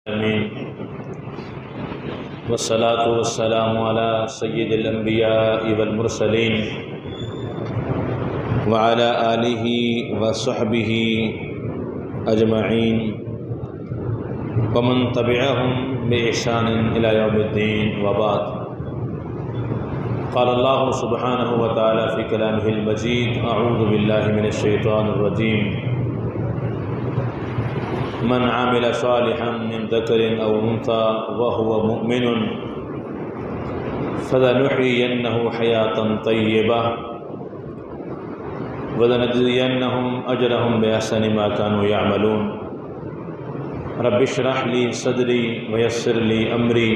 آمين والصلاة والسلام على سيد الأنبياء والمرسلين وعلى آله وصحبه أجمعين ومن تبعهم بإحسان إلى يوم الدين وبعد. قال الله سبحانه وتعالى في كلامه المجيد: أعوذ بالله من الشيطان الرجيم. من عمل صالحا من ذكر أو أنثى وهو مؤمن فلنحيينه حياة طيبة ولنجزينهم أجرهم بأحسن ما كانوا يعملون. رب اشرح لي صدري ويسر لي أمري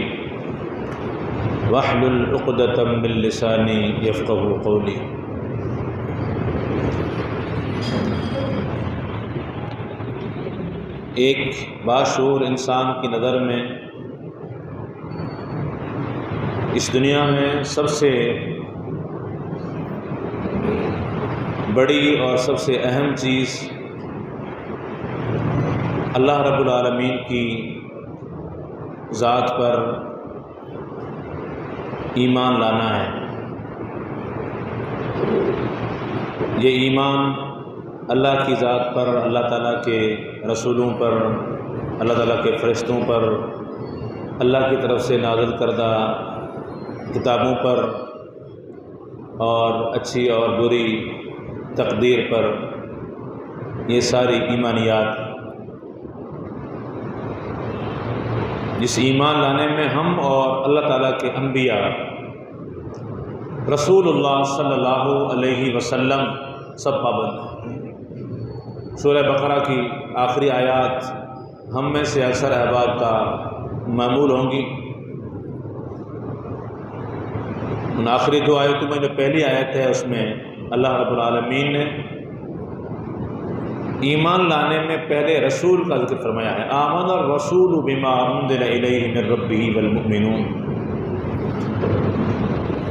واحلل عقدة من لساني يفقهوا قولي. ایک باشعور انسان کی نظر میں اس دنیا میں سب سے بڑی اور سب سے اہم چیز اللہ رب العالمین کی ذات پر ایمان لانا ہے. یہ ایمان اللہ کی ذات پر، اللہ تعالیٰ کے رسولوں پر، اللہ تعالیٰ کے فرشتوں پر، اللہ کی طرف سے نازل کردہ کتابوں پر اور اچھی اور بری تقدیر پر، یہ ساری ایمانیات جس ایمان لانے میں ہم اور اللہ تعالیٰ کے انبیاء رسول اللہ صلی اللہ علیہ وسلم سب پابند ہیں. سورہ بقرہ کی آخری آیات ہم میں سے اکثر احباب کا معمول ہوں گی. ان آخری دو آیتوں میں جو پہلی آیت ہے اس میں اللہ رب العالمین نے ایمان لانے میں پہلے رسول کا ذکر فرمایا ہے. آمن الرسول بما انزل الیہ من ربہ والمؤمنون.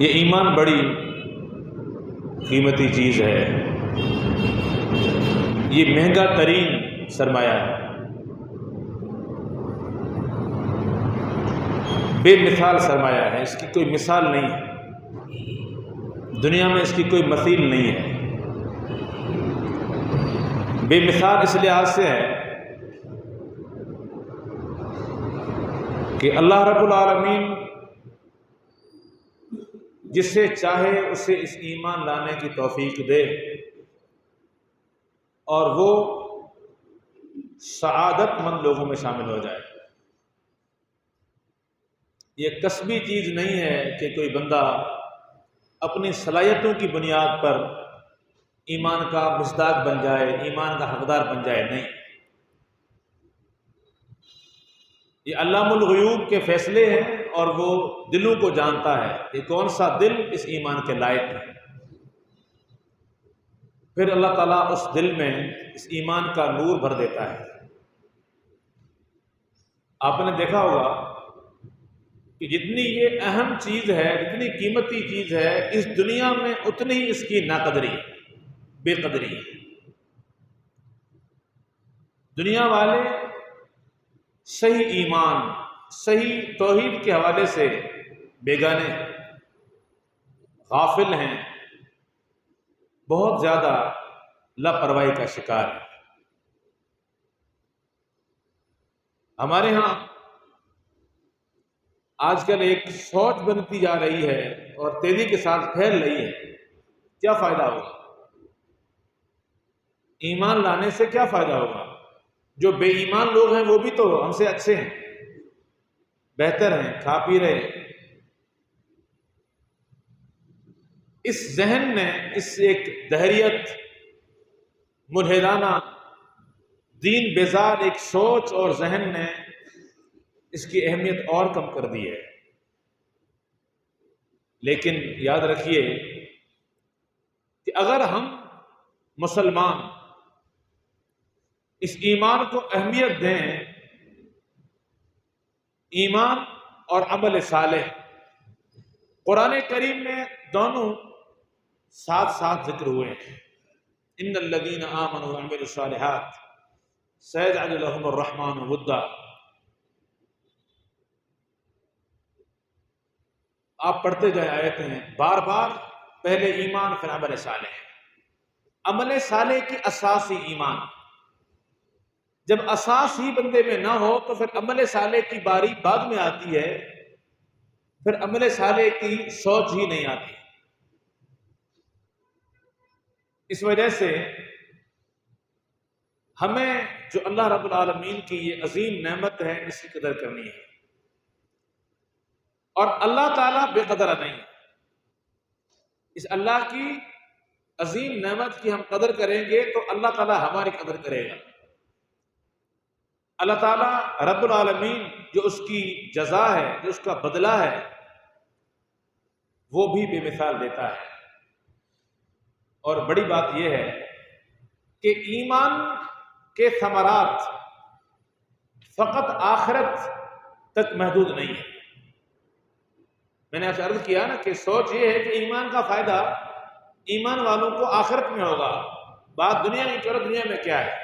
یہ ایمان بڑی قیمتی چیز ہے، یہ مہنگا ترین سرمایہ ہے، بے مثال سرمایہ ہے. اس کی کوئی مثال نہیں ہے، دنیا میں اس کی کوئی مثیل نہیں ہے. بے مثال اس لحاظ سے ہے کہ اللہ رب العالمین جسے چاہے اسے اس ایمان لانے کی توفیق دے اور وہ سعادت مند لوگوں میں شامل ہو جائے. یہ کسبی چیز نہیں ہے کہ کوئی بندہ اپنی صلاحیتوں کی بنیاد پر ایمان کا مصداق بن جائے، ایمان کا حقدار بن جائے. نہیں، یہ علام الغیوب کے فیصلے ہیں اور وہ دلوں کو جانتا ہے کہ کون سا دل اس ایمان کے لائق ہے. پھر اللہ تعالیٰ اس دل میں اس ایمان کا نور بھر دیتا ہے. آپ نے دیکھا ہوگا کہ جتنی یہ اہم چیز ہے، جتنی قیمتی چیز ہے اس دنیا میں، اتنی ہی اس کی ناقدری، بے قدری ہے. دنیا والے صحیح ایمان، صحیح توحید کے حوالے سے بیگانے، غافل ہیں، بہت زیادہ لاپرواہی کا شکار ہے. ہمارے ہاں آج کل ایک سوچ بنتی جا رہی ہے اور تیزی کے ساتھ پھیل رہی ہے. کیا فائدہ ہوگا ایمان لانے سے؟ کیا فائدہ ہوگا؟ جو بے ایمان لوگ ہیں وہ بھی تو ہم سے اچھے ہیں، بہتر ہیں، کھا پی رہے ہیں. اس ذہن نے، اس ایک دہریت، ملحدانہ، دین بیزار ایک سوچ اور ذہن نے اس کی اہمیت اور کم کر دی ہے. لیکن یاد رکھیے کہ اگر ہم مسلمان اس ایمان کو اہمیت دیں، ایمان اور عمل صالح، قرآن کریم میں دونوں ساتھ ساتھ ذکر ہوئے ہیں. ان الذین آمنوا وعملوا الصالحات سيجعل لهم الرحمن ودا. آپ پڑھتے جائیں آیتیں ہیں بار بار، پہلے ایمان پھر عمل صالح. عمل صالح کی اساس ہی ایمان. جب اساس ہی بندے میں نہ ہو تو پھر عمل صالح کی باری بعد میں آتی ہے، پھر عمل صالح کی سوچ ہی نہیں آتی. اس وجہ سے ہمیں جو اللہ رب العالمین کی یہ عظیم نعمت ہے اس کی قدر کرنی ہے، اور اللہ تعالیٰ بے قدر نہیں. اس اللہ کی عظیم نعمت کی ہم قدر کریں گے تو اللہ تعالیٰ ہماری قدر کرے گا. اللہ تعالیٰ رب العالمین جو اس کی جزا ہے، جو اس کا بدلہ ہے، وہ بھی بے مثال دیتا ہے. اور بڑی بات یہ ہے کہ ایمان کے ثمرات فقط آخرت تک محدود نہیں ہے. میں نے آپ سے عرض کیا نا کہ سوچ یہ ہے کہ ایمان کا فائدہ ایمان والوں کو آخرت میں ہوگا. بات دنیا کی کرو، دنیا میں کیا ہے؟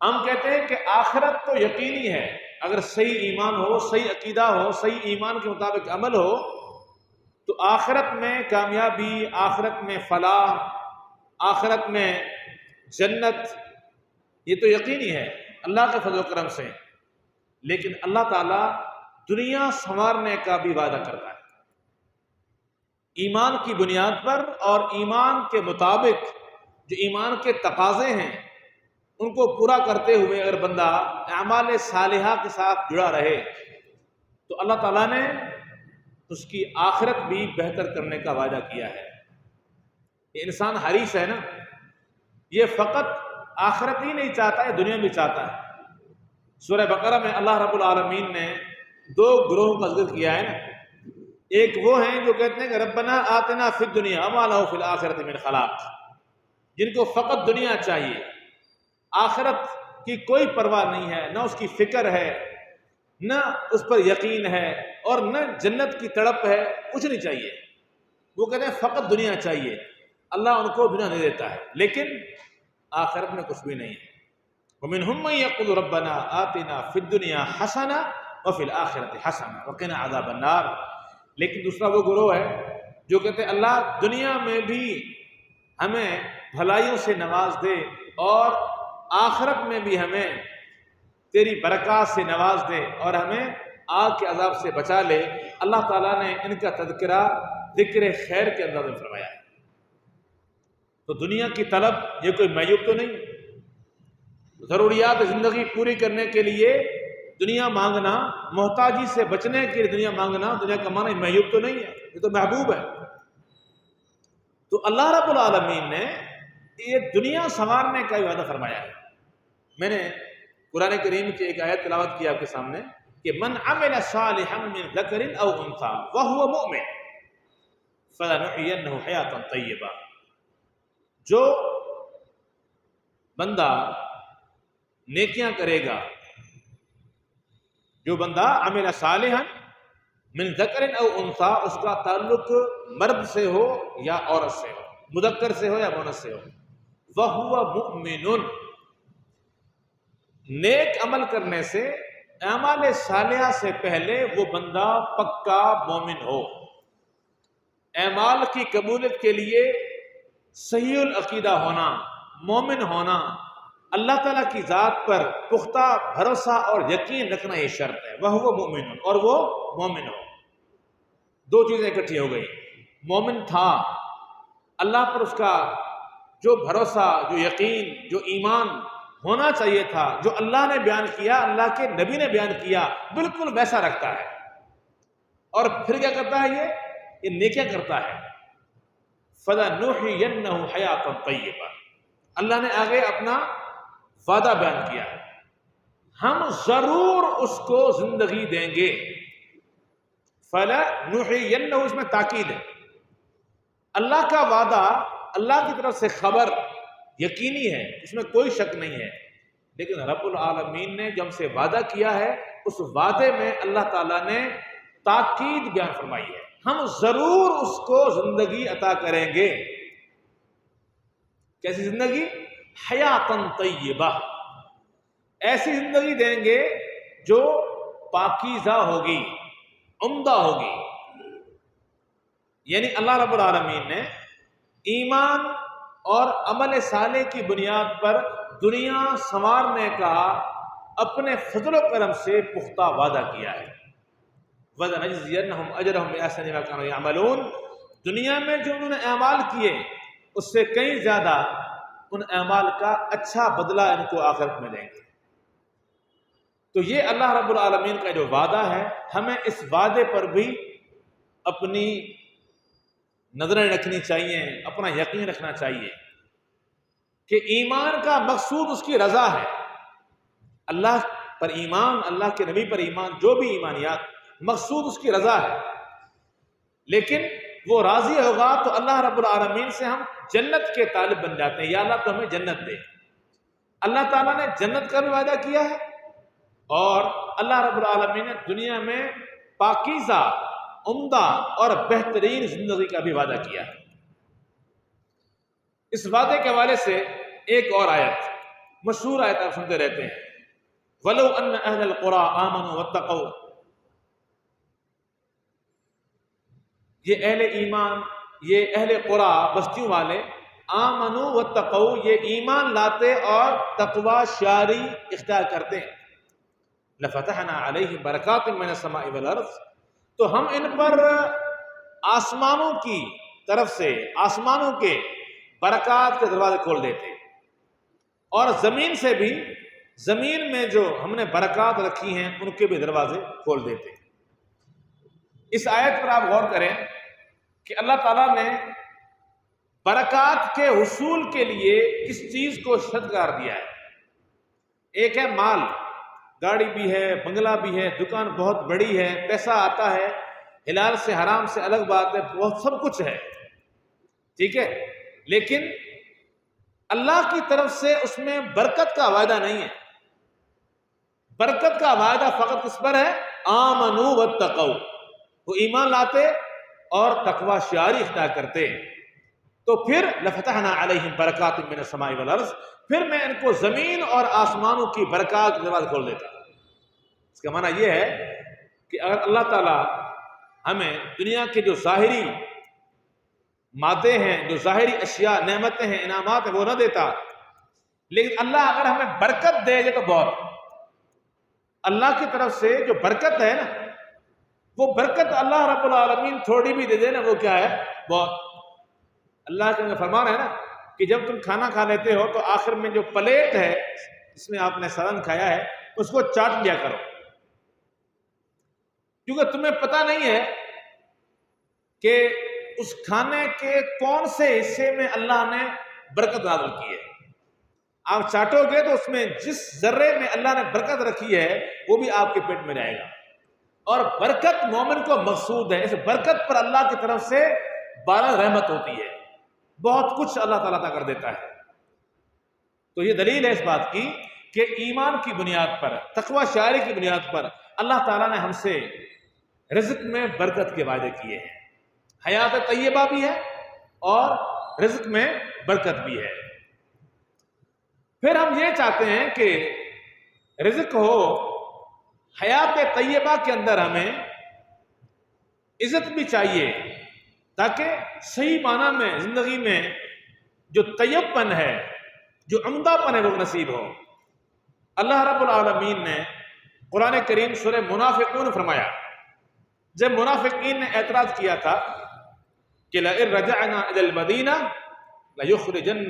ہم کہتے ہیں کہ آخرت تو یقینی ہے. اگر صحیح ایمان ہو، صحیح عقیدہ ہو، صحیح ایمان کے مطابق عمل ہو تو آخرت میں کامیابی، آخرت میں فلاح، آخرت میں جنت، یہ تو یقینی ہے اللہ کے فضل و کرم سے. لیکن اللہ تعالیٰ دنیا سنوارنے کا بھی وعدہ کرتا ہے. ایمان کی بنیاد پر اور ایمان کے مطابق جو ایمان کے تقاضے ہیں ان کو پورا کرتے ہوئے اگر بندہ اعمال صالحہ کے ساتھ جڑا رہے تو اللہ تعالیٰ نے اس کی آخرت بھی بہتر کرنے کا وعدہ کیا ہے. یہ انسان حریص ہے نا، یہ فقط آخرت ہی نہیں چاہتا ہے، دنیا بھی چاہتا ہے. سورہ بقرہ میں اللہ رب العالمین نے دو گروہ کا ذکر کیا ہے نا. ایک وہ ہیں جو کہتے ہیں کہ ربنا آتنا فی الدنیا وما لہ فی الآخرۃ من خلاق، جن کو فقط دنیا چاہیے، آخرت کی کوئی پرواہ نہیں ہے، نہ اس کی فکر ہے، نہ اس پر یقین ہے، اور نہ جنت کی تڑپ ہے، کچھ نہیں چاہیے. وہ کہتے ہیں فقط دنیا چاہیے. اللہ ان کو دنیا دے دیتا ہے لیکن آخرت میں کچھ بھی نہیں ہے. وَمِنْهُمْ مَنْ يَقُولُ رَبَّنَا آتِنَا فِي الدُّنْيَا حَسَنَةً وَفِي الْآخِرَةِ حَسَنَةً وَقِنَا عَذَابَ النَّارِ. لیکن دوسرا وہ گروہ ہے جو کہتے ہیں اللہ دنیا میں بھی ہمیں بھلائیوں سے نواز دے اور آخرت میں بھی ہمیں تیری برکات سے نواز دے اور ہمیں آگ کے عذاب سے بچا لے. اللہ تعالیٰ نے ان کا تذکرہ ذکر خیر کے انداز میں فرمایا ہے. تو دنیا کی طلب یہ کوئی معیوب تو نہیں. ضروریات زندگی پوری کرنے کے لیے دنیا مانگنا، محتاجی سے بچنے کے لیے دنیا مانگنا، دنیا کمانا معیوب تو نہیں ہے، یہ تو محبوب ہے. تو اللہ رب العالمین نے یہ دنیا سنوارنے کا وعدہ فرمایا ہے. میں نے قرآن کریم کی ایک آیت تلاوت کی آپ کے سامنے کہ من عمل صالحا من ذکر او انثى وهو مؤمن فلنحيينه حیاتا طیبہ. جو بندہ نیکیاں کرے گا، جو بندہ عمل صالحا من ذکر او انثى، اس کا تعلق مرد سے ہو یا عورت سے ہو، مذکر سے ہو یا مؤنث سے ہو، وَهُوَ مُؤْمِنٌ، نیک عمل کرنے سے، اعمال صالحہ سے پہلے وہ بندہ پکا مومن ہو. اعمال کی قبولیت کے لیے صحیح العقیدہ ہونا، مومن ہونا، اللہ تعالیٰ کی ذات پر پختہ بھروسہ اور یقین رکھنا یہ شرط ہے. وَهُوَ مُؤْمِنٌ، اور وہ مومن ہو. دو چیزیں اکٹھی ہو گئی. مومن تھا، اللہ پر اس کا جو بھروسہ، جو یقین، جو ایمان ہونا چاہیے تھا، جو اللہ نے بیان کیا، اللہ کے نبی نے بیان کیا، بالکل ویسا رکھتا ہے. اور پھر کیا کرتا ہے؟ یہ نیکیاں کرتا ہے. فَلَنُحْيِيَنَّهُ حَيَاةً طَيِّبَةً. اللہ نے آگے اپنا وعدہ بیان کیا ہے، ہم ضرور اس کو زندگی دیں گے. فَلَنُحْيِيَنَّهُ، اس میں تاکید ہے. اللہ کا وعدہ، اللہ کی طرف سے خبر یقینی ہے، اس میں کوئی شک نہیں ہے. لیکن رب العالمین نے جو ہم سے وعدہ کیا ہے، اس وعدے میں اللہ تعالیٰ نے تاکید بیان فرمائی ہے، ہم ضرور اس کو زندگی عطا کریں گے. کیسی زندگی؟ حیاتن طیبہ، ایسی زندگی دیں گے جو پاکیزہ ہوگی، عمدہ ہوگی. یعنی اللہ رب العالمین نے ایمان اور عمل صالح کی بنیاد پر دنیا سنوارنے کا اپنے فضل و کرم سے پختہ وعدہ کیا ہے۔ وَلَنَجْزِيَنَّهُمْ أَجْرَهُمْ بِأَحْسَنِ مَا كَانُوا يَعْمَلُونَ، دنیا میں جو انہوں نے اعمال کیے اس سے کئی زیادہ ان اعمال کا اچھا بدلہ ان کو آخرت میں دیں گے۔ تو یہ اللہ رب العالمین کا جو وعدہ ہے، ہمیں اس وعدے پر بھی اپنی نظریں رکھنی چاہیے، اپنا یقین رکھنا چاہیے کہ ایمان کا مقصود اس کی رضا ہے۔ اللہ پر ایمان، اللہ کے نبی پر ایمان، جو بھی ایمانیات، مقصود اس کی رضا ہے۔ لیکن وہ راضی ہوگا تو اللہ رب العالمین سے ہم جنت کے طالب بن جاتے ہیں، یا اللہ تو ہمیں جنت دے۔ اللہ تعالیٰ نے جنت کا بھی وعدہ کیا ہے اور اللہ رب العالمین نے دنیا میں پاکیزہ، عمدہ اور بہترین زندگی کا بھی وعدہ کیا ہے۔ اس وعدے کے حوالے سے ایک اور آیت، مشہور آیت آپ سنتے رہتے ہیں، وَلَوْ أَنَّ أَهْلَ الْقُرَىٰ آمَنُوا وَاتَّقَوْا، یہ اہل ایمان، یہ اہل قرآ، بستیوں والے، آمنوا واتقوا، یہ ایمان لاتے اور تقوی شعاری اختیار کرتے ہیں، لفتحنا علیہم برکات من السماء والارض، تو ہم ان پر آسمانوں کی طرف سے، آسمانوں کے برکات کے دروازے کھول دیتے، اور زمین سے بھی، زمین میں جو ہم نے برکات رکھی ہیں ان کے بھی دروازے کھول دیتے۔ اس آیت پر آپ غور کریں کہ اللہ تعالیٰ نے برکات کے حصول کے لیے کس چیز کو شرط قرار دیا ہے۔ ایک ہے مال، گاڑی بھی ہے، بنگلہ بھی ہے، دکان بہت بڑی ہے، پیسہ آتا ہے، حلال سے حرام سے الگ بات ہے، بہت سب کچھ ہے، ٹھیک ہے، لیکن اللہ کی طرف سے اس میں برکت کا وعدہ نہیں ہے۔ برکت کا وعدہ فقط کس پر ہے؟ آمنوا واتقوا، وہ ایمان لاتے اور تقوی شعاری اختیار کرتے، تو پھر لفتحنا علیہم برکات من السماء والارض، پھر میں ان کو زمین اور آسمانوں کی برکات کے دروازے کھول دیتا۔ اس کا معنی یہ ہے کہ اگر اللہ تعالیٰ ہمیں دنیا کے جو ظاہری مادے ہیں، جو ظاہری اشیاء، نعمتیں ہیں، انعامات ہیں، وہ نہ دیتا، لیکن اللہ اگر ہمیں برکت دے یہ تو بہت، اللہ کی طرف سے جو برکت ہے نا، وہ برکت اللہ رب العالمین تھوڑی بھی دے دے نا، وہ کیا ہے؟ بہت۔ اللہ کا فرمان ہے نا کہ جب تم کھانا کھا لیتے ہو تو آخر میں جو پلیٹ ہے جس میں آپ نے سالن کھایا ہے اس کو چاٹ لیا کرو، کیونکہ تمہیں پتہ نہیں ہے کہ اس کھانے کے کون سے حصے میں اللہ نے برکت نازل کی ہے۔ آپ چاٹو گے تو اس میں جس ذرے میں اللہ نے برکت رکھی ہے وہ بھی آپ کے پیٹ میں رہے گا، اور برکت مومن کو مقصود ہے۔ اس برکت پر اللہ کی طرف سے بارہ رحمت ہوتی ہے، بہت کچھ اللہ تعالیٰ عطا کر دیتا ہے۔ تو یہ دلیل ہے اس بات کی کہ ایمان کی بنیاد پر، تقوی شعاری کی بنیاد پر اللہ تعالیٰ نے ہم سے رزق میں برکت کے وعدے کیے ہیں، حیات طیبہ بھی ہے اور رزق میں برکت بھی ہے۔ پھر ہم یہ چاہتے ہیں کہ رزق ہو، حیات طیبہ کے اندر ہمیں عزت بھی چاہیے تاکہ صحیح معنی میں زندگی میں جو طیب پن ہے، جو عمدہ پن ہے وہ نصیب ہو۔ اللہ رب العالمین نے قرآن کریم سورہ منافقون فرمایا، جب منافقین نے اعتراض کیا تھا کہ لَئِن رَجَعْنَا إِلَى الْمَدِينَةِ لَيُخْرِجَنَّ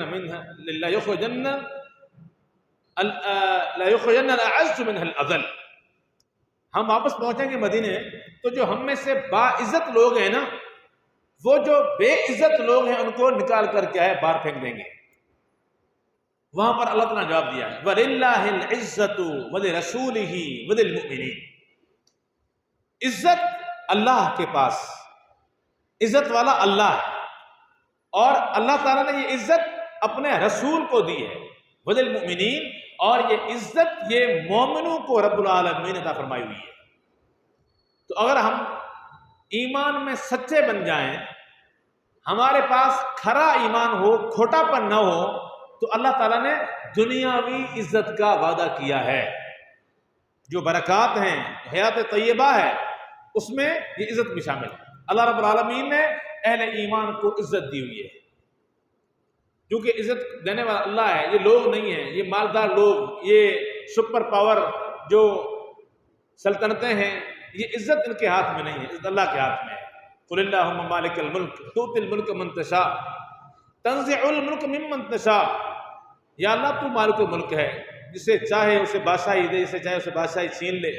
الْأَعَزُّ مِنْهَا الْأَذَلَّ، ہم واپس پہنچیں گے مدینے تو جو ہم میں سے باعزت لوگ ہیں نا، وہ جو بے عزت لوگ ہیں ان کو نکال کر کے باہر پھینک دیں گے۔ وہاں پر اللہ تعالیٰ نے جواب دیا ہے وَلِلَّهِ الْعِزَّةُ وَلِرَسُولِهِ وَلِلْمُؤْمِنِينَ، عزت اللہ کے پاس، عزت والا اللہ ہے، اور اللہ تعالیٰ نے یہ عزت اپنے رسول کو دی ہے، وَلِلْمُؤْمِنِينَ، اور یہ عزت یہ مومنوں کو رب العالمین نے عطا فرمائی ہوئی ہے۔ تو اگر ہم ایمان میں سچے بن جائیں، ہمارے پاس کھرا ایمان ہو، کھوٹا پن نہ ہو، تو اللہ تعالیٰ نے دنیاوی عزت کا وعدہ کیا ہے۔ جو برکات ہیں، حیات طیبہ ہے، اس میں یہ عزت بھی شامل ہے۔ اللہ رب العالمین نے اہل ایمان کو عزت دی ہوئی ہے، کیونکہ عزت دینے والا اللہ ہے، یہ لوگ نہیں ہیں، یہ مالدار لوگ، یہ سپر پاور جو سلطنتیں ہیں، یہ عزت ان کے ہاتھ میں نہیں ہے، عزت اللہ کے ہاتھ میں ہے۔ قل اللہم مالک الملک تؤتی الملک من تشاء تنزع الملک ممن تشاء، یا اللہ تو مالک الملک ہے، جسے چاہے اسے بادشاہی دے، جسے چاہے اسے بادشاہی چھین لے،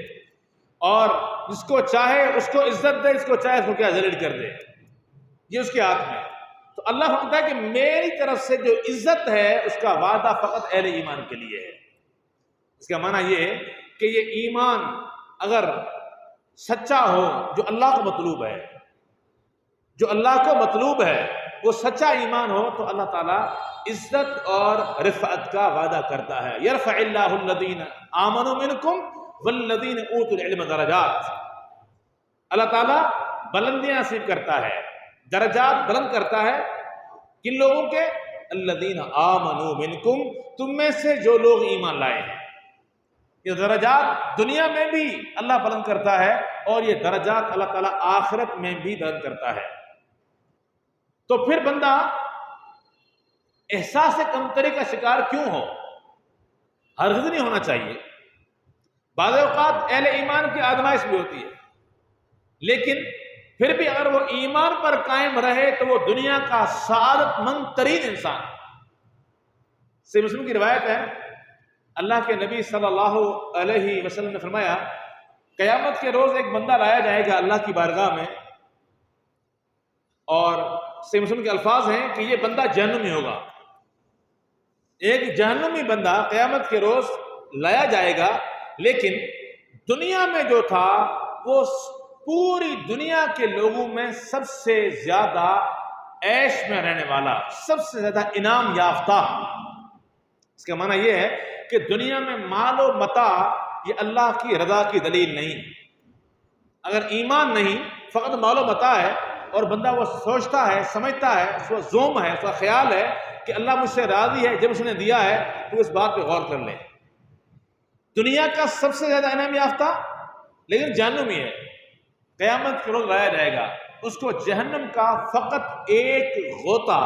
اور جس کو چاہے اس کو عزت دے، جس کو چاہے اس کو کیا ذلیل کر دے، یہ اس کے ہاتھ میں ہے۔ تو اللہ فرماتا ہے کہ میری طرف سے جو عزت ہے اس کا وعدہ فقط اہل ایمان کے لیے ہے۔ اس کا معنی یہ ہے کہ یہ ایمان اگر سچا ہو، جو اللہ کو مطلوب ہے، جو اللہ کو مطلوب ہے، وہ سچا ایمان ہو، تو اللہ تعالیٰ عزت اور رفعت کا وعدہ کرتا ہے۔ یرفع اللہ الذین آمنوا منکم والذین اوتوا العلم درجات، اللہ تعالیٰ بلندیاں نصیب کرتا ہے، درجات بلند کرتا ہے کن لوگوں کے؟ الذین آمنوا منکم، تم میں سے جو لوگ ایمان لائے ہیں۔ یہ درجات دنیا میں بھی اللہ بلند کرتا ہے، اور یہ درجات اللہ تعالیٰ آخرت میں بھی بلند کرتا ہے۔ تو پھر بندہ احساس کمتری کا شکار کیوں ہو؟ ہرگز نہیں ہونا چاہیے۔ بعض اوقات اہل ایمان کی آزمائش بھی ہوتی ہے، لیکن پھر بھی اگر وہ ایمان پر قائم رہے تو وہ دنیا کا سعادت مند ترین انسان۔ صحیح مسلم کی روایت ہے، اللہ کے نبی صلی اللہ علیہ وسلم نے فرمایا، قیامت کے روز ایک بندہ لایا جائے گا اللہ کی بارگاہ میں، اور صحیح مسلم کے الفاظ ہیں کہ یہ بندہ جہنمی ہوگا۔ ایک جہنمی بندہ قیامت کے روز لایا جائے گا، لیکن دنیا میں جو تھا وہ پوری دنیا کے لوگوں میں سب سے زیادہ عیش میں رہنے والا، سب سے زیادہ انعام یافتہ۔ اس کا معنی یہ ہے کہ دنیا میں مال و متاع یہ اللہ کی رضا کی دلیل نہیں۔ اگر ایمان نہیں، فقط مال و متاع ہے، اور بندہ وہ سوچتا ہے، سمجھتا ہے، اس کا زوم ہے، اس کا خیال ہے کہ اللہ مجھ سے راضی ہے جب اس نے دیا ہے، تو اس بات پہ غور کر لے۔ دنیا کا سب سے زیادہ انعام یافتہ لیکن جہنمی ہے، قیامت کے روز لایا جائے گا، اس کو جہنم کا فقط ایک غوطہ،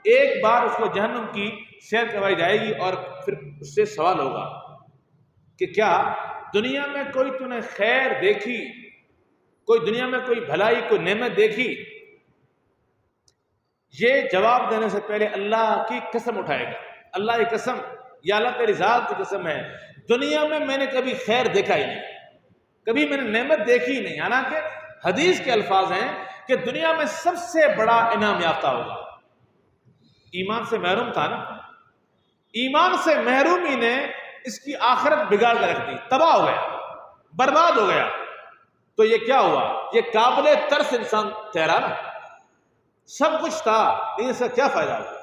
ایک بار اس کو جہنم کی سیر کروائی جائے گی، اور پھر اس سے سوال ہوگا کہ کیا دنیا میں کوئی تو نے خیر دیکھی، کوئی دنیا میں کوئی بھلائی، کوئی نعمت دیکھی؟ یہ جواب دینے سے پہلے اللہ کی قسم اٹھائے گا، اللہ کی قسم، یا اللہ تیری ذات کی قسم ہے، دنیا میں میں نے کبھی خیر دیکھا ہی نہیں، کبھی میں نے نعمت دیکھی ہی نہیں۔ حالانکہ حدیث کے الفاظ ہیں کہ دنیا میں سب سے بڑا انعام یافتہ ہوگا۔ ایمان سے محروم تھا نا، ایمان سے محرومی نے اس کی آخرت بگاڑ کر رکھ دی، تباہ ہو گیا، برباد ہو گیا۔ تو یہ کیا ہوا؟ یہ قابل ترس انسان ٹھہرا نا، سب کچھ تھا لیکن اس کا کیا فائدہ ہوا؟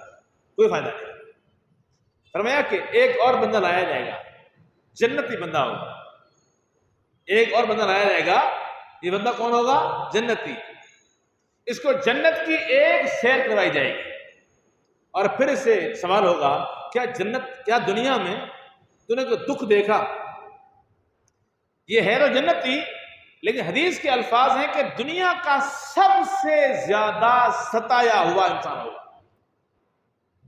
کوئی فائدہ نہیں۔ فرمایا کہ ایک اور بندہ لایا جائے گا، جنتی بندہ ہوگا، ایک اور بندہ لایا جائے گا، یہ بندہ کون ہوگا؟ جنتی۔ اس کو جنت کی ایک سیر کروائی جائے گی، اور پھر اس سے سوال ہوگا، کیا دنیا میں تو نے کوئی دکھ دیکھا؟ یہ ہے تو جنتی، لیکن حدیث کے الفاظ ہیں کہ دنیا کا سب سے زیادہ ستایا ہوا انسان ہوگا،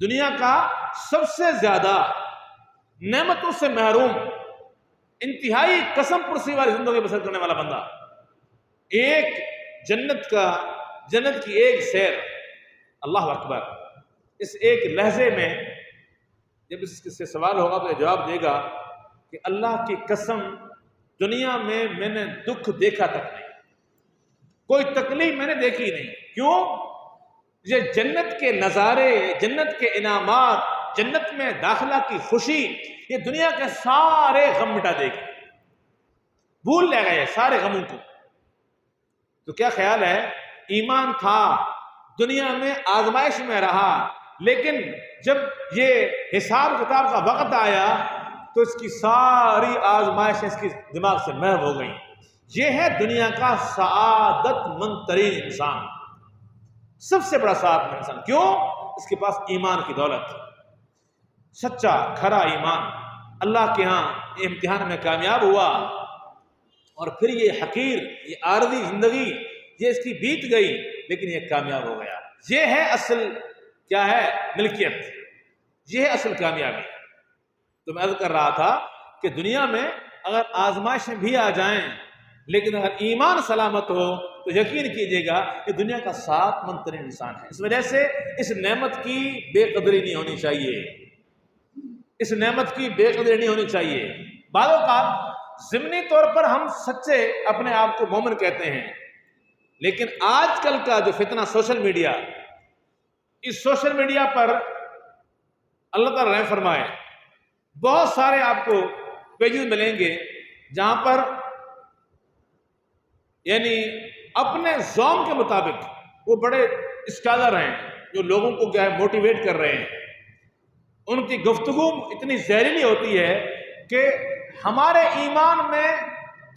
دنیا کا سب سے زیادہ نعمتوں سے محروم، انتہائی قسم پرسی والی زندگی بسر کرنے والا بندہ۔ ایک جنت کی ایک سیر، اللہ اکبر، اس ایک لحظے میں جب اس سے سوال ہوگا تو یہ جواب دے گا کہ اللہ کی قسم، دنیا میں میں نے دکھ دیکھا تک نہیں، کوئی تکلیف میں نے دیکھی نہیں۔ کیوں؟ یہ جنت کے نظارے، جنت کے انعامات، جنت میں داخلہ کی خوشی، یہ دنیا کے سارے غم مٹا دے گی، بھول لے گئے سارے غموں کو۔ تو کیا خیال ہے؟ ایمان تھا، دنیا میں آزمائش میں رہا، لیکن جب یہ حساب کتاب کا وقت آیا تو اس کی ساری آزمائش اس کی دماغ سے محو ہو گئی۔ یہ ہے دنیا کا سعادت مند ترین انسان، سب سے بڑا سعادت مند انسان۔ کیوں؟ اس کے پاس ایمان کی دولت، سچا کھرا ایمان، اللہ کے ہاں امتحان میں کامیاب ہوا، اور پھر یہ حقیر، یہ عارضی زندگی یہ اس کی بیت گئی، لیکن یہ کامیاب ہو گیا۔ یہ ہے اصل کیا ہے ملکیت، یہ ہے اصل کامیابی۔ تو میں عرض کر رہا تھا کہ دنیا میں اگر آزمائشیں بھی آ جائیں لیکن اگر ایمان سلامت ہو تو یقین کیجئے گا کہ دنیا کا صاف منترین انسان ہے۔ اس وجہ سے اس نعمت کی بے قدری نہیں ہونی چاہیے، اس نعمت کی بے قدری نہیں ہونی چاہیے۔ بعض اوقات ضمنی طور پر ہم سچے اپنے آپ کو مومن کہتے ہیں، لیکن آج کل کا جو فتنہ سوشل میڈیا، اس سوشل میڈیا پر اللہ تعالیٰ رحم فرمائے بہت سارے آپ کو پیجز ملیں گے جہاں پر یعنی اپنے ذوق کے مطابق وہ بڑے اسکالر ہیں جو لوگوں کو کیا ہے موٹیویٹ کر رہے ہیں۔ ان کی گفتگو اتنی زہریلی ہوتی ہے کہ ہمارے ایمان میں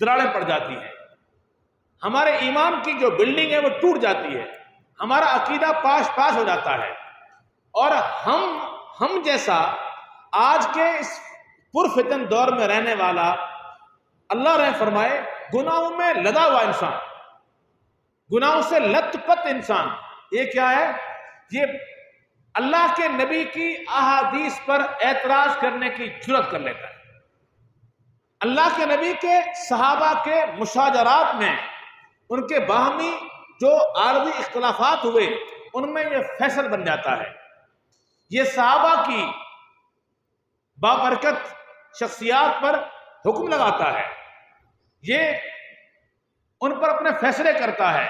دراڑیں پڑ جاتی ہیں، ہمارے ایمان کی جو بلڈنگ ہے وہ ٹوٹ جاتی ہے، ہمارا عقیدہ پاش پاش ہو جاتا ہے، اور ہم جیسا آج کے اس پرفتن دور میں رہنے والا اللہ رحم فرمائے گناہوں میں لدا ہوا انسان، گناہوں سے لت پت انسان، یہ کیا ہے؟ یہ اللہ کے نبی کی احادیث پر اعتراض کرنے کی جرات کر لیتا ہے۔ اللہ کے نبی کے صحابہ کے مشاجرات میں ان کے باہمی جو عارضی اختلافات ہوئے ان میں یہ فیصل بن جاتا ہے۔ یہ صحابہ کی بابرکت شخصیات پر حکم لگاتا ہے، یہ ان پر اپنے فیصلے کرتا ہے،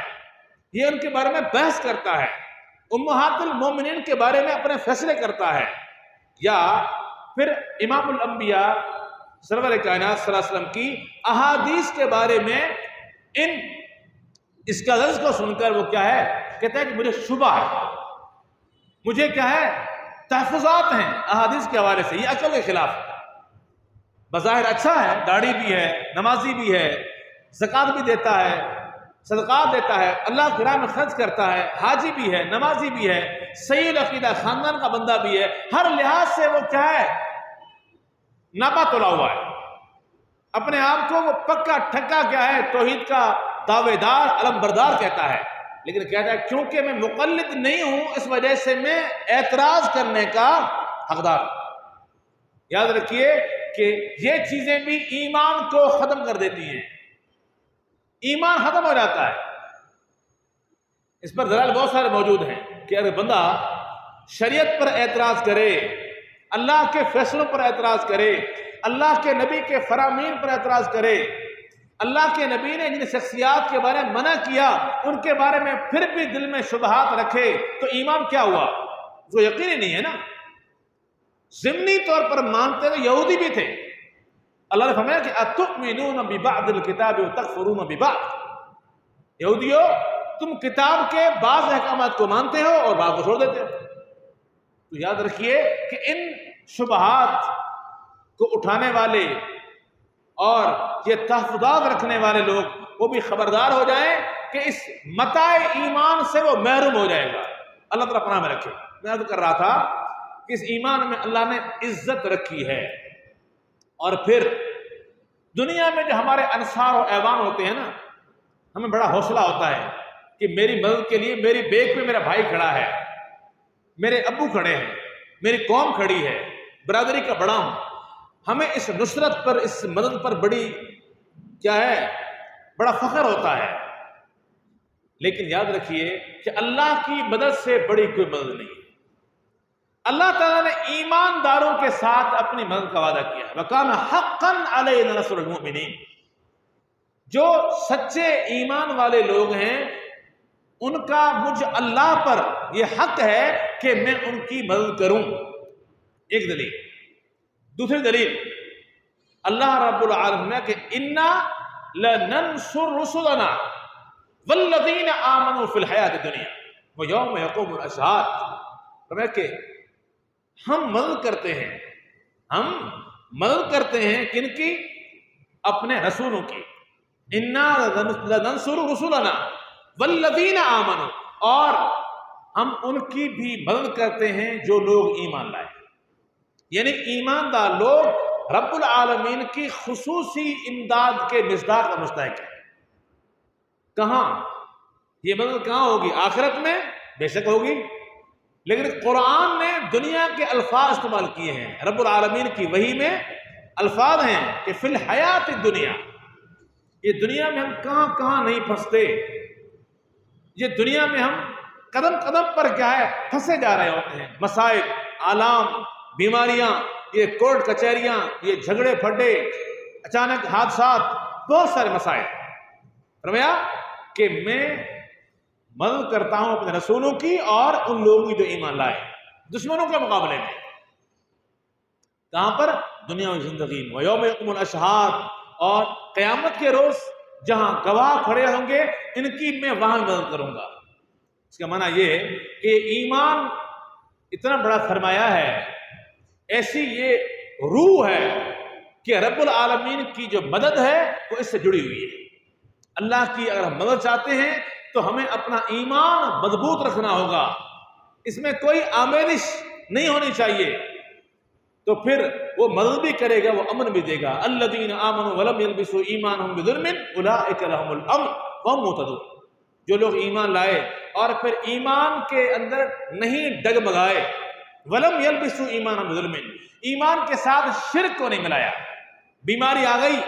یہ ان کے بارے میں بحث کرتا ہے، امہات المومنین کے بارے میں اپنے فیصلے کرتا ہے، یا پھر امام الانبیاء سرور کائنات صلی اللہ علیہ وسلم کی احادیث کے بارے میں اس کا لفظ کو سن کر وہ کیا ہے کہتا ہے کہ مجھے شبہ ہے، مجھے کیا ہے تحفظات ہیں احادیث کے حوالے سے، یہ عقل کے خلاف ہے۔ بظاہر اچھا ہے، داڑھی بھی ہے، نمازی بھی ہے، زکوٰۃ بھی دیتا ہے، صدقات دیتا ہے، اللہ کی راہ میں خرچ کرتا ہے، حاجی بھی ہے، نمازی بھی ہے، صحیح العقیدہ خاندان کا بندہ بھی ہے، ہر لحاظ سے وہ کیا ہے ناپا تولا ہوا ہے، اپنے آپ کو وہ پکا ٹھکا کیا ہے توحید کا دعوے دار علم بردار کہتا ہے، لیکن کہتا ہے کیونکہ میں مقلد نہیں ہوں اس وجہ سے میں اعتراض کرنے کا حقدار ہوں۔ یاد رکھیے کہ یہ چیزیں بھی ایمان کو ختم کر دیتی ہیں، ایمان ختم ہو جاتا ہے۔ اس پر دلائل بہت سارے موجود ہیں کہ اگر بندہ شریعت پر اعتراض کرے، اللہ کے فیصلوں پر اعتراض کرے، اللہ کے نبی کے فرامین پر اعتراض کرے، اللہ کے نبی نے جن شخصیات کے بارے میں منع کیا ان کے بارے میں پھر بھی دل میں شبہات رکھے تو ایمان کیا ہوا؟ وہ یقینی نہیں ہے نا۔ ضمنی طور پر مانتے تو یہودی بھی تھے، اللہ نے فرمایا کہ اتؤمنون ببعض الکتاب وتکفرون ببعض، یہودیو تم کتاب کے بعض احکامات کو مانتے ہو اور بعض کو چھوڑ دیتے ہو۔ تو یاد رکھیے کہ ان شبہات کو اٹھانے والے اور یہ تحفظات رکھنے والے لوگ وہ بھی خبردار ہو جائیں کہ اس متاع ایمان سے وہ محروم ہو جائے گا۔ اللہ تعالیٰ پناہ میں رکھے۔ میں عرض کر رہا تھا کہ اس ایمان میں اللہ نے عزت رکھی ہے، اور پھر دنیا میں جو ہمارے انصار و ایوان ہوتے ہیں نا، ہمیں بڑا حوصلہ ہوتا ہے کہ میری مدد کے لیے میری بیک پہ میرا بھائی کھڑا ہے، میرے ابو کھڑے ہیں، میری قوم کھڑی ہے، برادری کا بڑا ہوں۔ ہمیں اس نصرت پر، اس مدد پر بڑی کیا ہے بڑا فخر ہوتا ہے، لیکن یاد رکھیے کہ اللہ کی مدد سے بڑی کوئی مدد نہیں ہے۔ اللہ تعالیٰ نے ایمانداروں کے ساتھ اپنی مدد کا وعدہ کیا ہے، وَكَانَ حَقًّا عَلَيْنَا نَصْرُ الْمُؤْمِنِينَ۔ جو سچے ایمان والے لوگ ہیں ان کا مجھ اللہ پر یہ حق ہے کہ میں ان کی مدد کروں۔ ایک دلیل۔ دوسری دلیل اللہ رب العالمین نے کہ اِنَّا لَنَنْصُرُ رُسُلَنَا وَالَّذِينَ آمَنُوا فِي الْحَيَاةِ الدُّنْيَا وَيَوْمَ يَقُومُ الْأَشْهَادُ۔ فرمایا کہ ہم مدد کرتے ہیں، ہم مدد کرتے ہیں کن کی؟ اپنے رسولوں کی۔ اِنَّا لَنَنْصُرُ رُسُلَنَا وَالَّذِينَ آمَنُوا، اور ہم ان کی بھی مدد کرتے ہیں جو لوگ ایمان لائے، یعنی ایماندار لوگ رب العالمین کی خصوصی امداد کے مصداق اور مستحق ہیں۔ کہاں؟ یہ مدد کہاں ہوگی؟ آخرت میں بے شک ہوگی، لیکن قرآن نے دنیا کے الفاظ استعمال کیے ہیں۔ رب العالمین کی وحی میں الفاظ ہیں کہ فی الحیات الدنیا، یہ دنیا میں ہم کہاں کہاں نہیں پھنستے، یہ دنیا میں ہم قدم قدم پر کیا ہے پھنسے جا رہے ہوتے ہیں، مسائل، آلام، بیماریاں، یہ کورٹ کچہریاں، یہ جھگڑے پھڈے، اچانک حادثات، بہت سارے مسائل۔ فرمایا کہ میں مدد کرتا ہوں اپنے رسولوں کی اور ان لوگوں کی جو ایمان لائے، دشمنوں کے مقابلے میں۔ کہاں پر؟ دنیا کی زندگی میں۔ وَيَوْمَ يَقُومُ الْأَشْهَادُ، اور قیامت کے روز جہاں گواہ کھڑے ہوں گے ان کی میں وہاں مدد کروں گا۔ اس کا معنی یہ ہے کہ ایمان اتنا بڑا سرمایہ ہے، ایسی یہ روح ہے کہ رب العالمین کی جو مدد ہے وہ اس سے جڑی ہوئی ہے۔ اللہ کی اگر ہم مدد چاہتے ہیں تو ہمیں اپنا ایمان مضبوط رکھنا ہوگا، اس میں کوئی آمیزش نہیں ہونی چاہیے، تو پھر وہ مدد بھی کرے گا، وہ امن بھی دے گا۔ الذین آمنوا ولم یلبسوا ایمانہم بظلم اولئک لہم الامن وہم مہتدون، جو لوگ ایمان لائے اور پھر ایمان کے اندر نہیں ڈگمگائے، ولم یلبسوا ایمانہم بظلم، ایمان کے ساتھ شرک کو نہیں ملایا۔ بیماری آ گئی،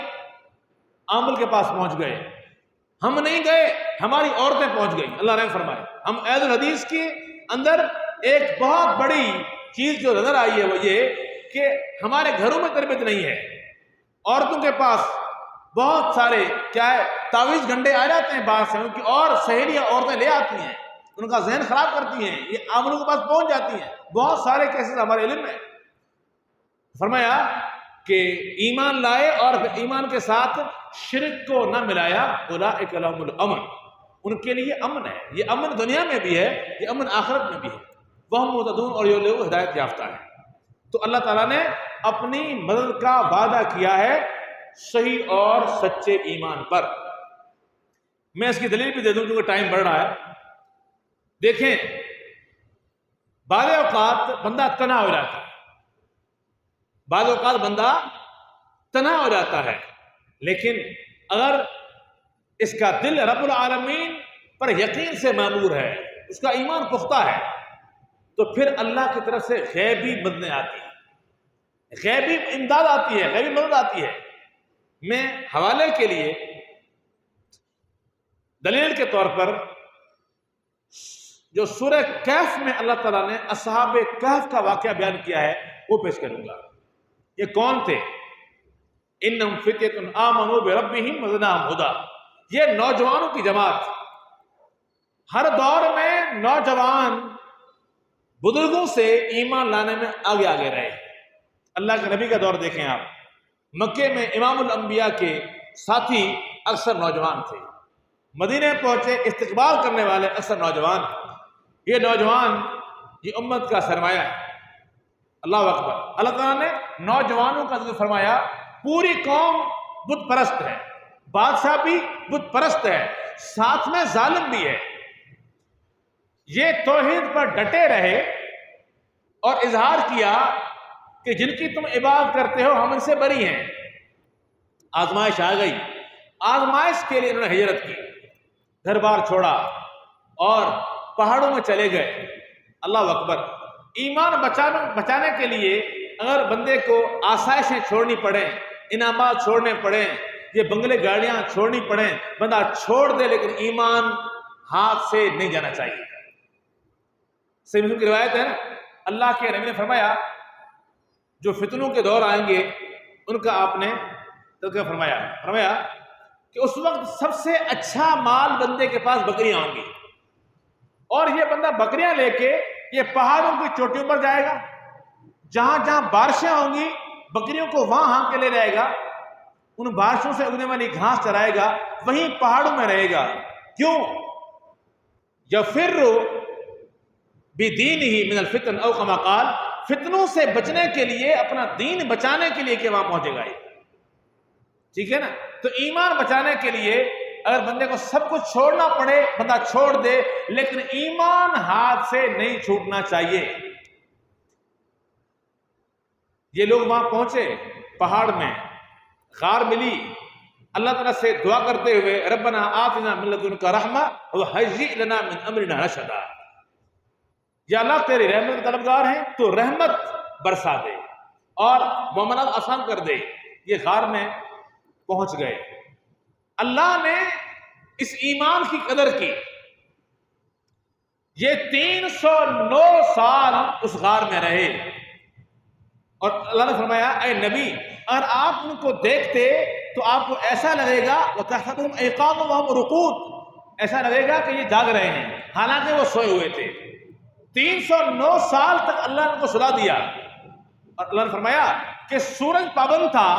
عامل کے پاس پہنچ گئے، ہم نہیں گئے، ہماری عورتیں پہنچ گئیں، اللہ رحم فرمائے۔ ہم عید الحدیث کے اندر ایک بہت بڑی چیز جو نظر آئی ہے وہ یہ کہ ہمارے گھروں میں تربیت نہیں ہے، عورتوں کے پاس بہت سارے کیا ہے تعویذ گھنٹے آ جاتے ہیں باہر سے، ان کی اور سہیلیاں عورتیں لے آتی ہیں، ان کا ذہن خراب کرتی ہیں، یہ عاملوں کے پاس پہنچ جاتی ہیں، بہت سارے کیسز ہمارے علم میں۔ فرمایا کہ ایمان لائے اور ایمان کے ساتھ شرک کو نہ ملایا، اولئک لہم الامن، ان کے لیے امن ہے، یہ امن دنیا میں بھی ہے، یہ امن آخرت میں بھی ہے، وہم مہتدون، اور یہ لوگ ہدایت یافتہ ہیں۔ تو اللہ تعالیٰ نے اپنی مدد کا وعدہ کیا ہے صحیح اور سچے ایمان پر۔ میں اس کی دلیل بھی دے دوں کیونکہ ٹائم بڑھ رہا ہے۔ دیکھیں، بعض اوقات بندہ تنہا ہو جاتا ہے، بعض اوقات بندہ تنہا ہو جاتا ہے، لیکن اگر اس کا دل رب العالمین پر یقین سے معمور ہے، اس کا ایمان پختہ ہے، تو پھر اللہ کی طرف سے غیبی مددیں آتی ہیں، غیبی امداد آتی ہے، غیبی مدد آتی ہے۔ میں حوالے کے لیے دلیل کے طور پر جو سورہ کہف میں اللہ تعالیٰ نے اصحاب کہف کا واقعہ بیان کیا ہے وہ پیش کروں گا۔ یہ کون تھے؟ انہم فتیۃ آمنوا بربہم وزدناہم ہدی، یہ نوجوانوں کی جماعت، ہر دور میں نوجوان بزرگوں سے ایمان لانے میں آگے آگے رہے۔ اللہ کے نبی کا دور دیکھیں آپ، مکے میں امام الانبیاء کے ساتھی اکثر نوجوان تھے، مدینے پہنچے استقبال کرنے والے اکثر نوجوان، یہ نوجوان یہ امت کا سرمایہ ہے۔ اللہ اکبر۔ اللہ تعالیٰ نے نوجوانوں کا ذکر فرمایا، پوری قوم بت پرست ہے، بادشاہ بھی بت پرست ہے، ساتھ میں ظالم بھی ہے، یہ توحید پر ڈٹے رہے اور اظہار کیا کہ جن کی تم عبادت کرتے ہو ہم ان سے بری ہیں۔ آزمائش آ گئی، آزمائش کے لیے انہوں نے ہجرت کی، گھر بار چھوڑا اور پہاڑوں میں چلے گئے۔ اللہ اکبر۔ ایمان بچانے کے لیے اگر بندے کو آسائشیں چھوڑنی پڑیں، انعامات چھوڑنے پڑیں، یہ بنگلے گاڑیاں چھوڑنی پڑیں، بندہ چھوڑ دے، لیکن ایمان ہاتھ سے نہیں جانا چاہیے۔ صحیح مسلم کی روایت ہے نا، اللہ کے نبی نے فرمایا جو فتنوں کے دور آئیں گے ان کا آپ نے تذکرہ فرمایا کہ اس وقت سب سے اچھا مال بندے کے پاس بکریاں ہوں گی، اور یہ بندہ بکریاں لے کے یہ پہاڑوں کی چوٹیوں پر جائے گا، جہاں جہاں بارشیں ہوں گی بکریوں کو وہاں ہانک کے لے جائے گا، ان بارشوں سے اگنے والی گھاس چرائے گا، وہیں پہاڑوں میں رہے گا۔ کیوں؟ یفر بدینہ من الفتن او کما قال، فتنوں سے بچنے کے لیے، اپنا دین بچانے کے لیے کہ وہاں پہنچے گا۔ ٹھیک ہے نا؟ تو ایمان بچانے کے لیے اگر بندے کو سب کچھ چھوڑنا پڑے بندہ چھوڑ دے، لیکن ایمان ہاتھ سے نہیں چھوٹنا چاہیے۔ یہ لوگ وہاں پہنچے، پہاڑ میں غار ملی، اللہ تعالیٰ سے دعا کرتے ہوئے ربنا آتنا من لدنک رحمہ وہیئ لنا من امرنا رشدا، یا اللہ تیری رحمت کے طلبگار ہیں تو رحمت برسا دے اور معاملات آسان کر دے۔ یہ غار میں پہنچ گئے، اللہ نے اس ایمان کی قدر کی۔ یہ 309 سال اس غار میں رہے، اور اللہ نے فرمایا اے نبی اگر آپ ان کو دیکھتے تو آپ کو ایسا لگے گا وَتَحْسَبُهُمْ أَيْقَاظًا وَهُمْ رُقُودٌ، ایسا لگے گا کہ یہ جاگ رہے ہیں حالانکہ وہ سوئے ہوئے تھے۔ 309 سال تک اللہ نے ان کو سلا دیا، اور اللہ نے فرمایا کہ سورج پابند تھا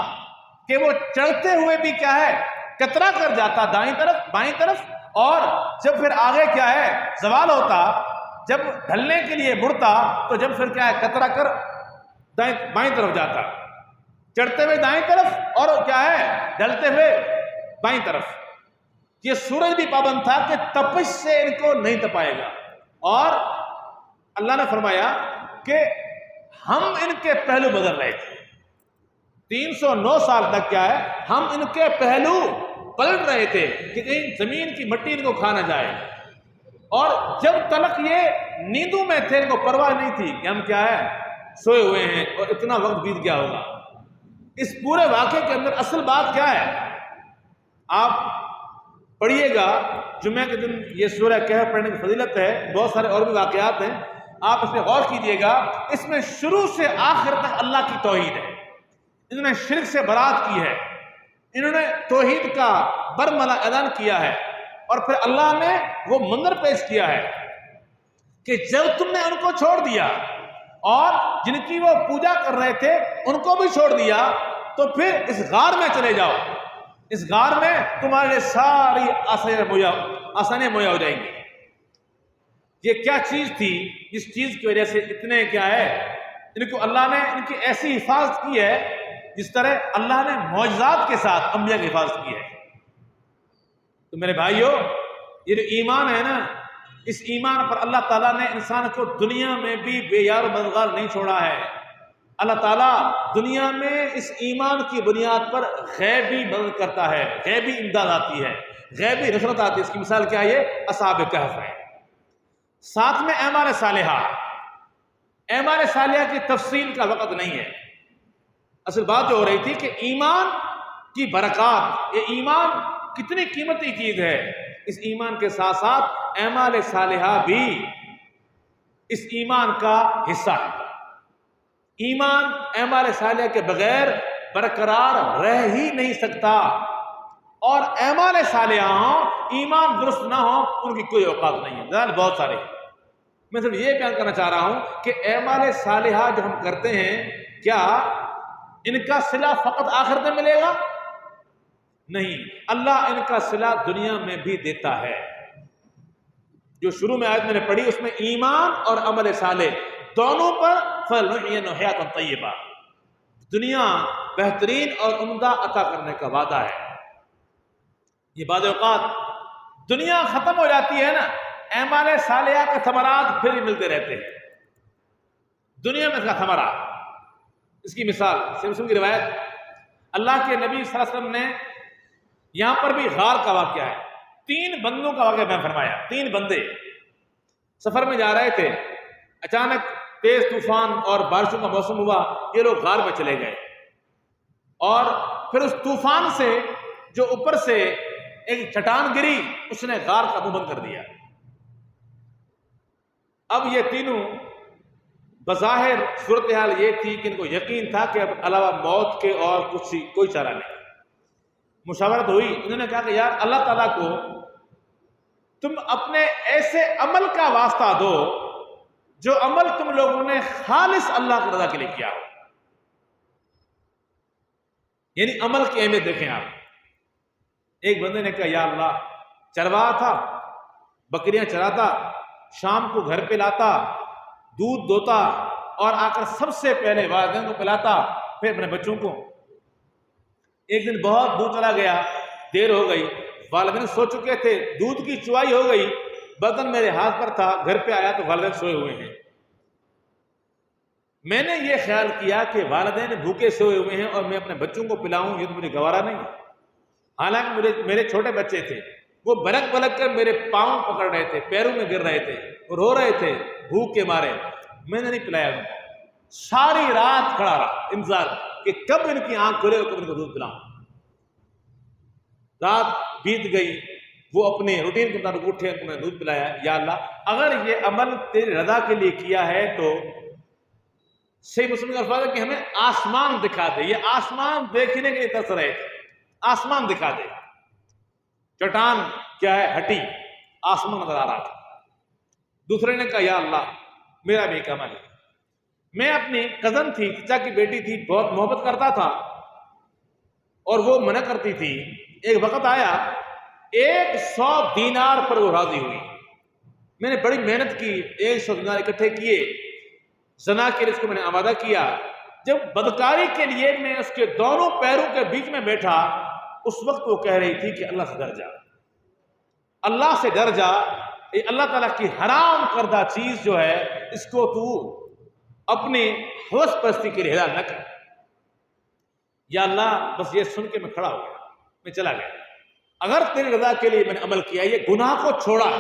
کہ وہ چڑھتے ہوئے بھی کیا ہے کترا کر جاتا دائیں طرف بائیں طرف، اور جب پھر آگے کیا ہے زوال ہوتا، جب ڈھلنے کے لیے مڑتا تو جب پھر کیا ہے کترا کر بائیں طرف جاتا، چڑھتے ہوئے دائیں طرف اور کیا ہے ڈھلتے ہوئے بائیں طرف۔ یہ سورج بھی پابند تھا کہ تپش سے ان کو نہیں تپائے گا، اور اللہ نے فرمایا کہ ہم ان کے پہلو بدل رہے تھے۔ 309 سال تک کیا ہے ہم ان کے پہلو پلٹ رہے تھے کہ کہیں زمین کی مٹی ان کو کھا نہ جائے، اور جب تلک یہ نیندوں میں تھے ان کو پرواہ نہیں تھی کہ ہم کیا ہے سوئے ہوئے ہیں اور اتنا وقت بیت گیا ہوگا۔ اس پورے واقعے کے اندر اصل بات کیا ہے، آپ پڑھیے گا جمعہ کے دن یہ سورہ کہف پڑھنے کی فضیلت ہے، بہت سارے اور بھی واقعات ہیں، آپ اس میں غور کیجئے گا۔ اس میں شروع سے آخر تک اللہ کی توحید ہے، انہوں نے شرک سے برات کی ہے، انہوں نے توحید کا برملا اعلان کیا ہے، اور پھر اللہ نے وہ منظر پیش کیا ہے کہ جب تم نے ان کو چھوڑ دیا اور جن کی وہ پوجا کر رہے تھے ان کو بھی چھوڑ دیا تو پھر اس غار میں چلے جاؤ، اس غار میں تمہارے لیے ساری آسانیاں مہیا ہو جائیں گی۔ یہ کیا چیز تھی جس چیز کی وجہ سے اتنے کیا ہے ان کو اللہ نے ان کی ایسی حفاظت کی ہے جس طرح اللہ نے معجزات کے ساتھ انبیاء کی حفاظت کی ہے۔ تو میرے بھائیو، یہ جو ایمان ہے نا، اس ایمان پر اللہ تعالیٰ نے انسان کو دنیا میں بھی بے یار و مددگار نہیں چھوڑا ہے۔ اللہ تعالیٰ دنیا میں اس ایمان کی بنیاد پر غیبی مدد کرتا ہے، غیبی امداد آتی ہے، غیبی نصرت آتی ہے۔ اس کی مثال کیا ہے؟ اصحاب کہف ہے۔ ساتھ میں اعمال صالحہ، اعمال صالحہ کی تفصیل کا وقت نہیں ہے۔ اصل بات جو ہو رہی تھی کہ ایمان کی برکات، یہ ایمان کتنی قیمتی چیز ہے، اس ایمان کے ساتھ ساتھ اعمال صالحہ بھی اس ایمان کا حصہ ہے۔ ایمان اعمال صالحہ کے بغیر برقرار رہ ہی نہیں سکتا، اور اعمال صالحہ ہوں ایمان درست نہ ہو ان کی کوئی اوقات نہیں ہے۔ دلائل بہت سارے ہیں، میں صرف یہ بیان کرنا چاہ رہا ہوں کہ اعمال صالحہ جو ہم کرتے ہیں کیا ان کا صلہ فقط آخرت میں ملے گا؟ نہیں، اللہ ان کا صلہ دنیا میں بھی دیتا ہے۔ جو شروع میں آیت میں نے پڑھی اس میں ایمان اور عمل صالح دونوں پر فَلْنُحْيِيَنَّهُ حَيَاةً طَيِّبَةً، دنیا بہترین اور عمدہ عطا کرنے کا وعدہ ہے۔ یہ بعض اوقات دنیا ختم ہو جاتی ہے نا، اعمال صالحہ کے ثمرات پھر ہی ملتے رہتے ہیں، دنیا میں اس کا ثمرہ۔ اس کی مثال صحیح مسلم کی روایت، اللہ کے نبی صلی اللہ علیہ وسلم نے یہاں پر بھی غار کا واقعہ ہے، 3 بندوں کا واقعہ میں فرمایا۔ 3 بندے سفر میں جا رہے تھے، اچانک تیز طوفان اور بارشوں کا موسم ہوا، یہ لوگ غار میں چلے گئے، اور پھر اس طوفان سے جو اوپر سے ایک چٹان گری اس نے غار کا منہ بند کر دیا۔ اب یہ تینوں بظاہر صورتحال یہ تھی کہ ان کو یقین تھا کہ اب علاوہ موت کے اور کوئی چارہ نہیں۔ مشاورت ہوئی، انہوں نے کہا کہ یار اللہ تعالیٰ کو تم اپنے ایسے عمل کا واسطہ دو جو عمل تم لوگوں نے خالص اللہ کی رضا کے لیے کیا ہو۔ یعنی عمل کی اہمیت دیکھیں آپ۔ ایک بندے نے کہا یا اللہ، چرواہا تھا، بکریاں چراتا، شام کو گھر پہ لاتا، دودھ دوتا، اور آ کر سب سے پہلے والدین کو پلاتا، پھر اپنے بچوں کو۔ ایک دن بہت دور چلا گیا، دیر ہو گئی، والدین سو چکے تھے، دودھ کی چوائی ہو گئی، برتن میرے ہاتھ پر تھا، گھر پہ آیا تو والدین سوئے ہوئے ہیں۔ میں نے یہ خیال کیا کہ والدین بھوکے سوئے ہوئے ہیں اور میں اپنے بچوں کو پلاؤں، یہ تو مجھے گوارا نہیں ہے۔ حالانکہ میرے چھوٹے بچے تھے، وہ بلک بلک کر میرے پاؤں پکڑ رہے تھے، پیروں میں گر رہے تھے اور رو رہے تھے بھوک کے مارے، میں نے نہیں پلایا ان کو، ساری رات کھڑا رہا انتظار کہ کب ان کی آنکھ کھلے اور کب ان کو دودھ پلاؤں۔ رات بیت گئی، وہ اپنے روٹین کے مطابق اٹھے، ان کو میں نے دودھ پلایا۔ یا اللہ اگر یہ عمل تیری رضا کے لیے کیا ہے تو صحیح مسلم کا الفاظ ہے کہ ہمیں آسمان دکھا دے۔ یہ آسمان دیکھنے کے لیے ترس رہے تھے، آسمان دکھا دے۔ چٹان کیا ہے؟ ہٹی، آسمان نظر آ رہا تھا۔ دوسرے نے کہا یا اللہ میرا بھی ایک عمل ہے، میں اپنی کزن تھی، چچا کی بیٹی تھی، بہت محبت کرتا تھا اور وہ منع کرتی تھی۔ ایک وقت آیا 100 دینار پر وہ راضی ہوئی، میں نے بڑی محنت کی، 100 دینار اکٹھے کیے، زنا کے لیے اس کو میں نے آمادہ کیا۔ جب بدکاری کے لیے میں اس کے دونوں پیروں کے بیچ میں بیٹھا، اس وقت وہ کہہ رہی تھی کہ اللہ سے ڈر جا، اللہ سے ڈر جا، یہ اللہ تعالیٰ کی حرام کردہ چیز جو ہے اس کو تو اپنے ہوش پرستی کے لیے حلال نہ کر۔ یا اللہ بس یہ سن کے میں کھڑا ہو گیا، میں چلا گیا۔ اگر تیری رضا کے لیے میں نے عمل کیا، یہ گناہ کو چھوڑا،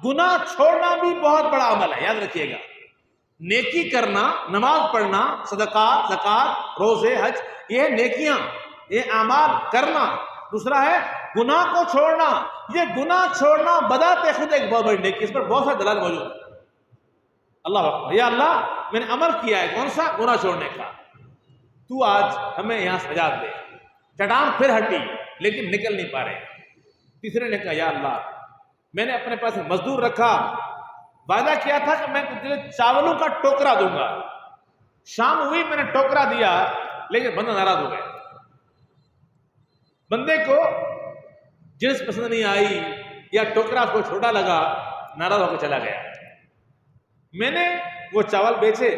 گناہ چھوڑنا بھی بہت بڑا عمل ہے، یاد رکھیے گا۔ نیکی کرنا، نماز پڑھنا، صدقات، زکات، روزے، حج، یہ نیکیاں، یہ اعمال کرنا۔ دوسرا ہے گناہ کو چھوڑنا، یہ گناہ چھوڑنا بذات خود ایک بہت بڑی نیکی، اس پر بہت سارے دلائل موجود ہیں۔ اللہ اکبر، یا اللہ میں نے عمل کیا ہے، کون سا؟ گناہ چھوڑنے کا، تو آج ہمیں یہاں سے نجات دے۔ چٹان پھر ہٹی لیکن نکل نہیں پا رہے۔ تیسرے نے کہا یا اللہ میں نے اپنے پاس مزدور رکھا، وعدہ کیا تھا کہ میں تجھے چاولوں کا ٹوکرا دوں گا، شام ہوئی میں نے ٹوکرا دیا لیکن بندہ ناراض ہو گیا، بندے کو جنس پسند نہیں آئی یا ٹوکرا کو چھوٹا لگا، ناراض ہو کے چلا گیا۔ میں نے وہ چاول بیچے،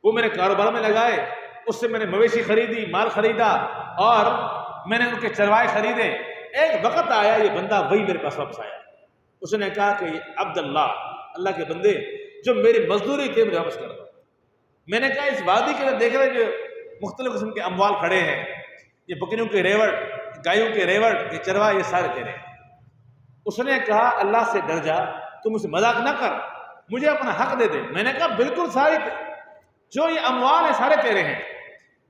وہ میں نے کاروبار میں لگائے، اس سے میں نے مویشی خریدی، مال خریدا اور میں نے ان کے چروائے خریدے۔ ایک وقت آیا یہ بندہ وہی میرے پاس واپس آیا، اس نے کہا کہ عبداللہ، اللہ کے بندے، جو میری مزدوری تھی مجھے واپس کر دو۔ میں نے کہا اس وادی کے اندر دیکھ رہے جو مختلف قسم کے اموال کھڑے ہیں، یہ بکریوں کے ریوڑ، گایوں کے ریوڑ، یہ چروائے، یہ سارے تیرے۔ اس نے کہا اللہ سے ڈر جا، تم مجھ سے مذاق نہ کر، مجھے اپنا حق دے دے۔ میں نے کہا بالکل سارے جو یہ اموال ہیں سارے تیرے ہیں۔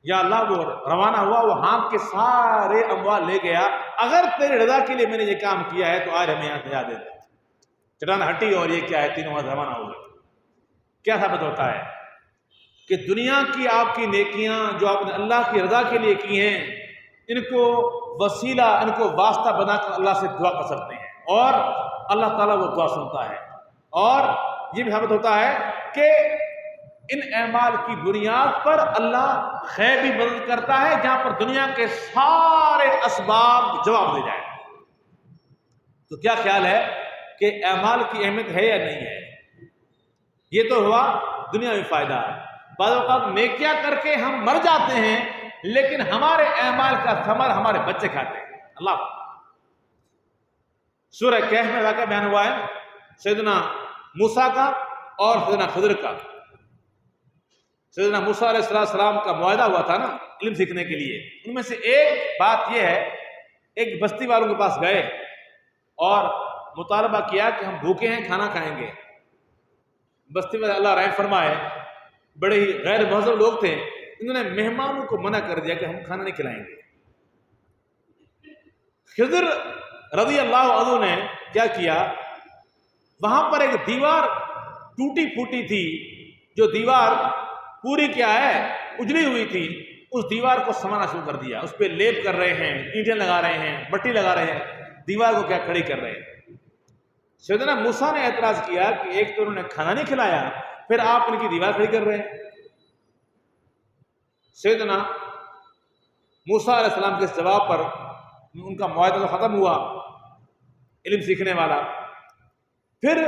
یا اللہ وہ روانہ ہوا، وہ ہانک کے سارے اموال لے گیا۔ اگر تیری رضا کے لیے میں نے یہ کام کیا ہے تو آج ہمیں یہاں سے نجات دے دے۔ چٹان ہٹی اور یہ کیا ہے، تینوں وہاں روانہ ہو گئے۔ کیا ثابت ہوتا ہے کہ دنیا کی آپ کی نیکیاں جو آپ نے اللہ کی رضا کے لیے کی ہیں، ان کو وسیلہ، ان کو واسطہ بنا کر اللہ سے دعا کر سکتے ہیں اور اللہ تعالیٰ وہ دعا سنتا ہے۔ اور یہ بھی ثابت ہوتا ہے کہ ان اعمال کی بنیاد پر اللہ غیبی مدد کرتا ہے، جہاں پر دنیا کے سارے اسباب جواب دے جائیں۔ تو کیا خیال ہے کہ اعمال کی اہمیت ہے یا نہیں ہے؟ یہ تو ہوا دنیا میں فائدہ ہے۔ بعض اوقات نیکیاں کر کے ہم مر جاتے ہیں لیکن ہمارے اعمال کا ثمر ہمارے بچے کھاتے ہیں۔ اللہ سورہ کہف میں واقعہ بیان ہوا ہے سیدنا موسیٰ کا اور سیدنا خضر کا۔ سیدنا موسیٰ علیہ السلام کا معاہدہ ہوا تھا نا علم سیکھنے کے لیے، ان میں سے ایک بات یہ ہے، ایک بستی والوں کے پاس گئے اور مطالبہ کیا کہ ہم بھوکے ہیں، کھانا کھائیں گے۔ بستی والے اللہ رحم فرمائے بڑے ہی غیر مہذب لوگ تھے، انہوں نے مہمانوں کو منع کر دیا کہ ہم کھانا نہیں کھلائیں گے۔ خضر رضی اللہ عنہ نے کیا کیا، وہاں پر ایک دیوار ٹوٹی پھوٹی تھی، جو دیوار پوری کیا ہے اجڑی ہوئی تھی، اس دیوار کو سمانا شروع کر دیا، اس پہ لیپ کر رہے ہیں، اینٹیں لگا رہے ہیں، مٹی لگا رہے ہیں، دیوار کو کیا کھڑی کر رہے ہیں۔ سیدنا موسیٰ نے اعتراض کیا کہ ایک تو انہوں نے کھانا نہیں کھلایا، پھر آپ ان کی دیوار کھڑی کر رہے ہیں۔ سیدنا موسیٰ علیہ السلام کے اس جواب پر ان کا معاہدہ تو ختم ہوا علم سیکھنے والا۔ پھر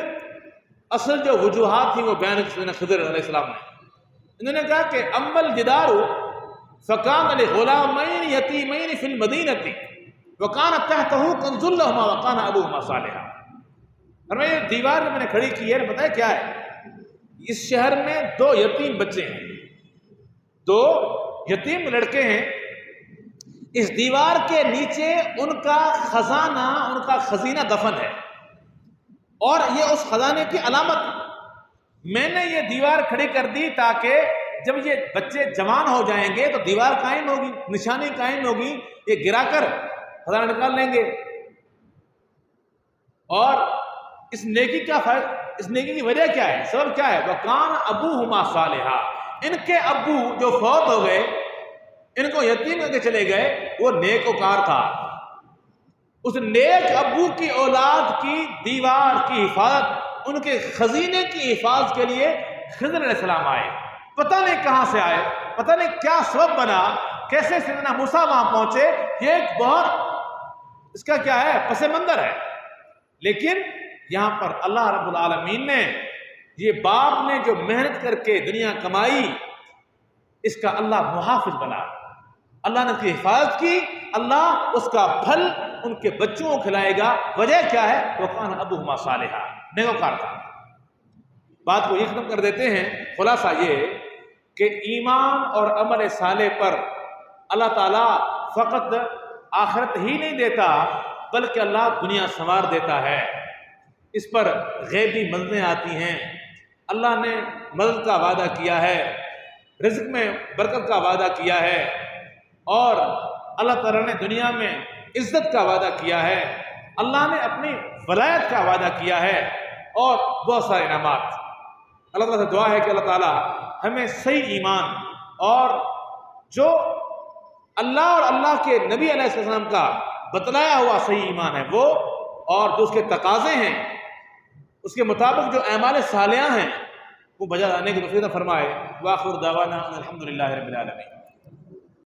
اصل جو وجوہات تھیں وہ بیان سیدنا خضر علیہ السلام نے، انہوں نے کہا کہ اما الجدار فکان لغلامین یتیمین فی المدینۃ وکان تحتہ کنز لہما وکان ابوہما صالحا۔ اور میں یہ دیوار میں نے کھڑی کی ہے، بتایا کیا ہے، اس شہر میں 2 یتیم بچے ہیں، 2 یتیم لڑکے ہیں، اس دیوار کے نیچے ان کا خزانہ، ان کا خزینہ دفن ہے، اور یہ اس خزانے کی علامت ہے۔ میں نے یہ دیوار کھڑی کر دی تاکہ جب یہ بچے جوان ہو جائیں گے تو دیوار قائم ہوگی، نشانی قائم ہوگی، یہ گرا کر خزانہ نکال لیں گے۔ اور اس نیکی کا اس نیکی کی وجہ کیا ہے، سبب کیا ہے؟ وَكَانَ أَبُوهُمَا صَالِحًا، ان کے ابو جو فوت ہو گئے، ان کو یتیم کر کے چلے گئے، وہ نیک وکار تھا۔ اس نیک ابو کی اولاد کی دیوار کی حفاظت، ان کے خزینے کی حفاظت کے لیے خضر علیہ السلام آئے۔ پتہ نہیں کہاں سے آئے، پتہ نہیں کیا سبب بنا، کیسے سیدنا موسیٰ وہاں پہنچے، یہ ایک بہت اس کا کیا ہے پس منظر ہے۔ لیکن یہاں پر اللہ رب العالمین نے، یہ باپ نے جو محنت کر کے دنیا کمائی، اس کا اللہ محافظ بنا، اللہ نے اس کی حفاظت کی، اللہ اس کا پھل ان کے بچوں کو کھلائے گا۔ وجہ کیا ہے؟ وَكَانَ أَبُوهُمَا صَالِحًا، نیکوکار تھا۔ بات کو یہ ختم کر دیتے ہیں، خلاصہ یہ کہ ایمان اور عمل صالح پر اللہ تعالیٰ فقط آخرت ہی نہیں دیتا، بلکہ اللہ دنیا سنوار دیتا ہے۔ اس پر غیبی مددیں آتی ہیں، اللہ نے مدد کا وعدہ کیا ہے، رزق میں برکت کا وعدہ کیا ہے، اور اللہ تعالیٰ نے دنیا میں عزت کا وعدہ کیا ہے، اللہ نے اپنی ولایت کا وعدہ کیا ہے، اور بہت سارے انعامات۔ اللہ تعالیٰ سے دعا ہے کہ اللہ تعالیٰ ہمیں صحیح ایمان اور جو اللہ اور اللہ کے نبی علیہ السلام کا بتلایا ہوا صحیح ایمان ہے وہ، اور جو اس کے تقاضے ہیں، اس کے مطابق جو اعمال صالحہ ہیں، وہ بجا لانے کی توفیق فرمائے۔ وآخر دعوانا ان الحمد للہ رب العالمین۔